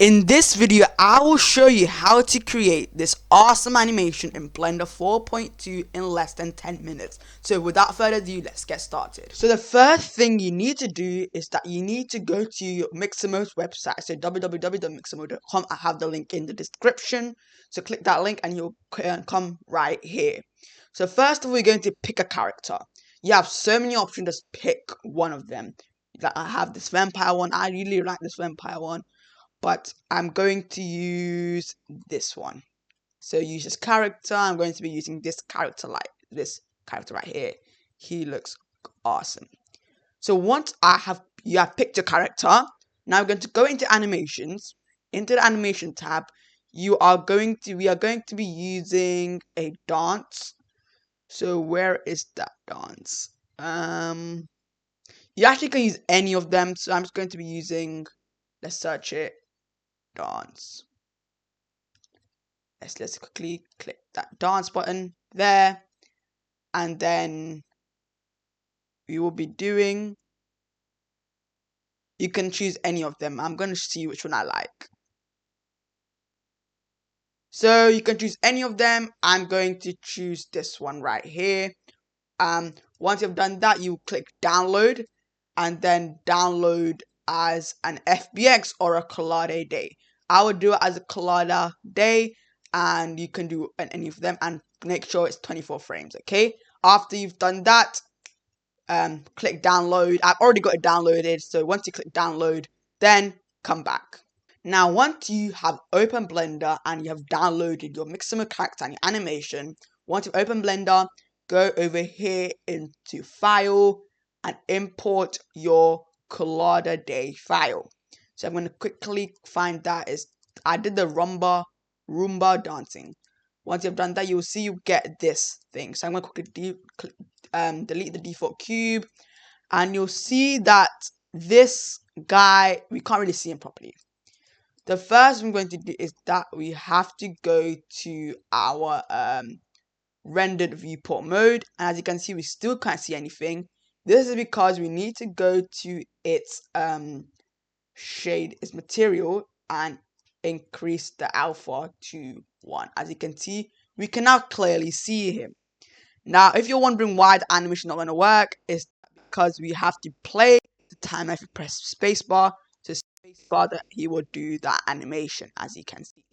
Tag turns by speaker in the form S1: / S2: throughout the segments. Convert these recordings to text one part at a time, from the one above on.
S1: In this video, I will show you how to create this awesome animation in Blender 4.2 in less than 10 minutes. So without further ado, let's get started. So the first thing you need to do is that you need to go to Mixamo's website. So www.mixamo.com. I have the link in the description. So click that link and you'll come right here. So first of all, we're going to pick a character. You have so many options, just pick one of them. Like I have this vampire one. I really like this vampire one, but I'm going to use this one. So use this character. I'm going to be using this character, like this character right here. He looks awesome. So once you have picked your character, now we're going to go into animations. Into the animation tab, we are going to be using a dance. So where is that dance? You actually can use any of them. So I'm just going to be using, let's search it, dance. Let's quickly click that dance button there, and then we will be doing, you can choose any of them. I'm going to see which one I like. So you can choose any of them. I'm going to choose this one right here. Once you've done that, you click download, and then download as an FBX or a Collada Day. I would do it as a Collada Day, and you can do any of them, and make sure it's 24 frames. Okay, after you've done that, click download. I've already got it downloaded, so once you click download, then come back. Now once you have opened Blender and you have downloaded your Mixamo character and your animation, once you've opened Blender, go over here into file and import your Collada Day file. So I'm going to quickly find that. I did the Roomba dancing. Once you've done that, you'll see you get this thing. So I'm going to quickly delete the default cube, and you'll see that this guy, we can't really see him properly. The first thing I'm going to do is that we have to go to our rendered viewport mode, and as you can see, we still can't see anything. This is because we need to go to its its material, and increase the alpha to 1. As you can see, we can now clearly see him. Now, if you're wondering why the animation is not going to work, it's because we have to play the time if you press spacebar. So spacebar, that he will do that animation, as you can see.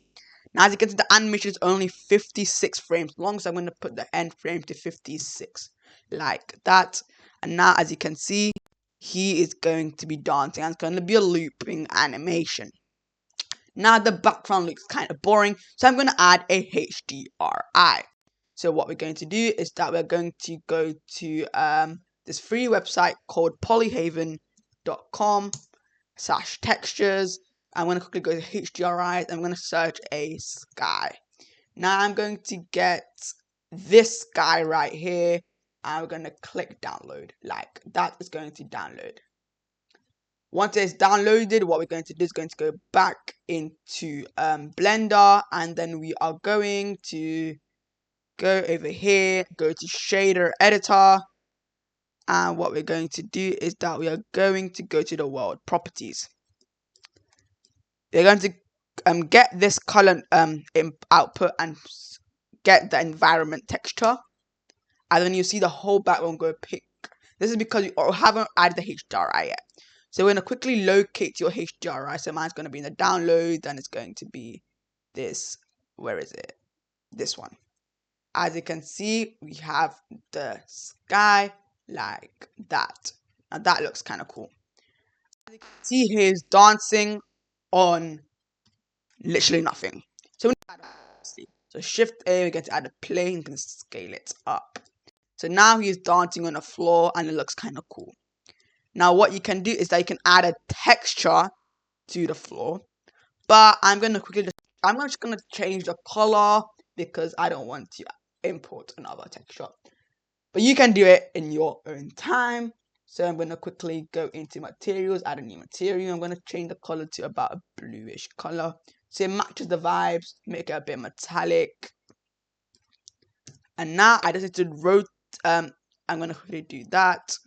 S1: Now, as you can see, the animation is only 56 frames long, so I'm going to put the end frame to 56, like that. And now, as you can see, he is going to be dancing, and it's going to be a looping animation. Now, the background looks kind of boring, so I'm going to add a HDRI. So what we're going to do is that we're going to go to this free website called polyhaven.com/textures. I'm going to quickly go to HDRI. I'm going to search a sky. Now I'm going to get this guy right here. I'm going to click download. Like that is going to download. Once it's downloaded, what we're going to do is going to go back into Blender, and then we are going to go over here, go to shader editor, and what we're going to do is that we are going to go to the world properties. We're going to get this color output and get the environment texture, and then you see the whole background go pick. This is because we haven't added the HDRI yet. So we're going to quickly locate your HDRI. So mine's going to be in the download, and it's going to be this. Where is it? This one. As you can see, we have the sky like that. Now that looks kind of cool. As you can see, he's dancing on literally nothing. So we need to add a, so Shift A, we're going to add a plane, you can scale it up. So now he's dancing on the floor, and it looks kind of cool. Now what you can do is that you can add a texture to the floor, but I'm just gonna change the color because I don't want to import another texture. But you can do it in your own time. So I'm gonna quickly go into materials, add a new material. I'm gonna change the color to about a bluish color, so it matches the vibes, make it a bit metallic. And now I just need to rotate. I'm gonna quickly do that.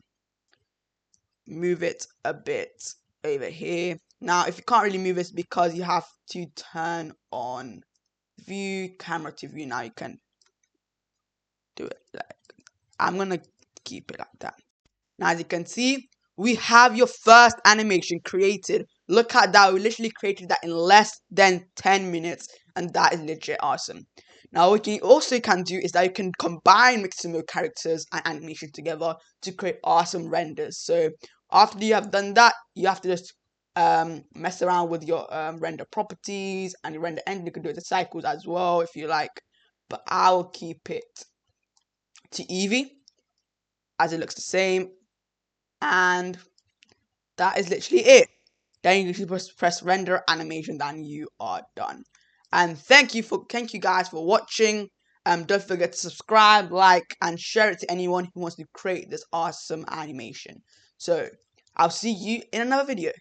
S1: Move it a bit over here. Now, if you can't really move, it's because you have to turn on view, camera to view. Now you can do it like, I'm gonna keep it like that. Now, as you can see, we have your first animation created. Look at that, we literally created that in less than 10 minutes, and that is legit awesome. Now, what you also can do is that you can combine Mixamo characters and animation together to create awesome renders. So after you have done that, you have to just mess around with your render properties and your render engine. You can do it to cycles as well if you like, but I will keep it to Eevee as it looks the same, and that is literally it. Then you just press render animation, then you are done. And thank you guys for watching. Don't forget to subscribe, like, and share it to anyone who wants to create this awesome animation. So I'll see you in another video.